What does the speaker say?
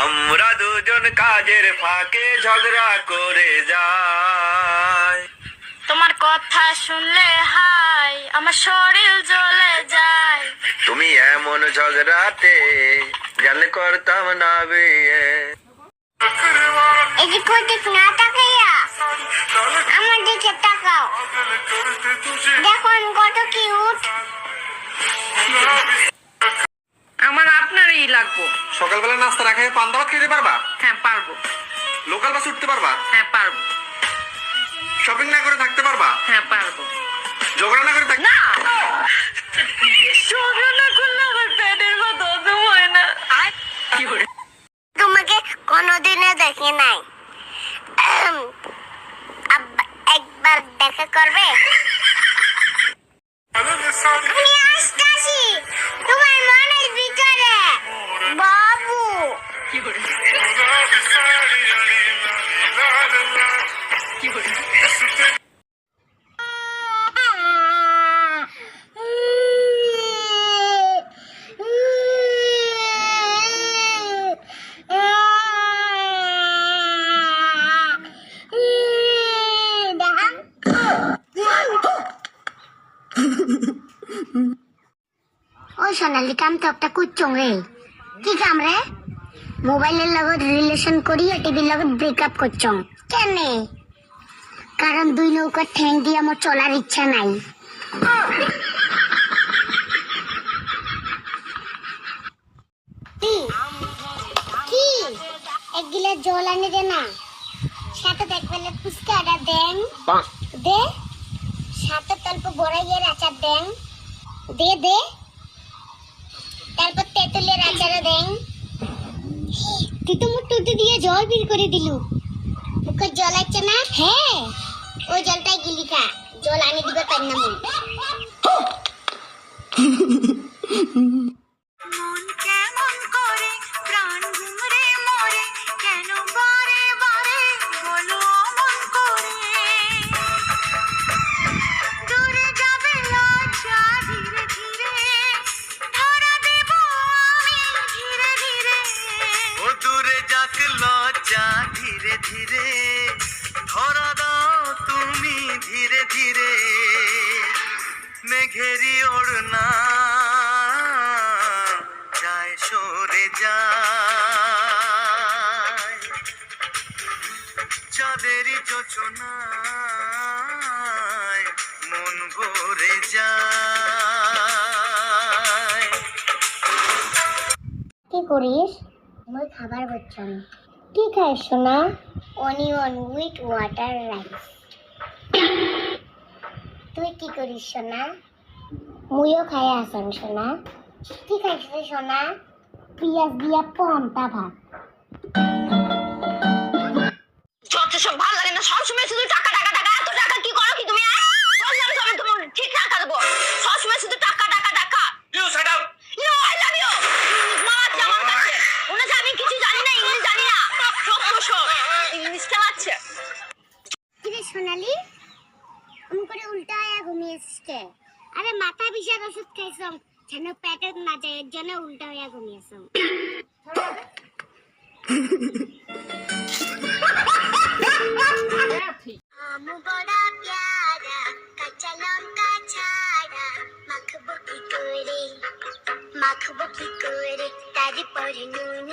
আমরা দুজন কাজের ফাঁকে ঝগড়া করে যাই। তোমার কথা শুনলে হাই আমার শরীর জ্বলে যায়। তুমি এমন ঝগড়াতে জানলে করতাম না বিয়ে। এদিক ওদিক না তাকাইয়া আমার দিকে তাকাও, দেখো আমি কত কিউট। আমার আপনারই লাগবো। সকালবেলা নাস্তা না খেয়ে পান দাওয়াত খেতে পারবা? হ্যাঁ পারবো। লোকাল বাস উঠতে পারবা? হ্যাঁ পারবো। শপিং না করে থাকতে পারবা? হ্যাঁ পারবো। ঝগড়া না করে থাকতে? না, ঝগড়া না করলে আমার পেটের মতো হজম হয় না। তোমাকে কোনোদিনও দেখি নাই, একবার দেখা করবে? আমি আসতেছি তোমার মনের ভিতরে বাবু। ওই সোনালি কাম তো একটা কুচ্চং রে। কি কাম রে? মোবাইলের লগত রিলেশন করিয়ে টিভির লগত ব্রেকআপ করছং কেন? কারণ দুই নৌকার ঠ্যাং দিয়ে আমার চলার ইচ্ছা নাই। কি এক গিলাস জল আনি দে না, সাথে দেখবেলে ফুচকাটা দেন দে, সাথে অল্প বড়াইয়ের আচার দেন দে দে, তারপর তেঁতুলের আচারও দেন। তুই তো মুখ টুটি দিয়ে জল বের করে দিলু, মুখে জল আছে না? হ্যাঁ ওই জলটাই গিলি খা, জল আনি দিবে তার নাম। মন কেমন করে প্রাণ ঘুমরে মরে, কেন বারে বারে বলো মন করে। দূরে যাবে লজ্জা ধীরে ধীরে, ধরা দেব আমি ধীরে ধীরে। ও দূরে যাক লজ্জা ধীরে ধীরে, ধরা দাও তুমি ধীরে ধীরে। মেঘেরি ওড়না যায় সরে যায়, চাঁদেরই যোচনায় মন ভরে যায়। কি করিস? মই খাবার বলছন। কি খাইস সোনা? Onion with water rice. তুই কি করিস সোনা? মুইও খাই আসন সোনা। কি খাইস রে সোনা? পিঁয়াজ দিয়া পন্তা ভাত। যত সব ভালো লাগে না, সবসময় শুধু টাকা টাকা টাকা। এত টাকা কি করো কি তুমি? বললাম তো আমি তোমার ঠিক টাকা দেবো, সবসময় শুধু টাকা টাকা টাকা। You shut up. You I love you. মামাচ্ছে আমার কাছে, মনে হচ্ছে আমি কিছু জানি না, ইংলিশ জানি না। সব ইংলিশ চালাচ্ছে। কি রে সোনালি, অমন করে উল্টা হয়ে ঘুমিয়েছিস কে? আরে মাথা বিষার ওষুধ খাইছম, যেন পেটে না যায়, এর জন্য উল্টা হয়ে ঘুমিয়েছম। আমু বড়া প্যারা, কাঁচা লঙ্কা ছাড়া মাখবো কি করে, মাখবো কি করে, তারপরে নুন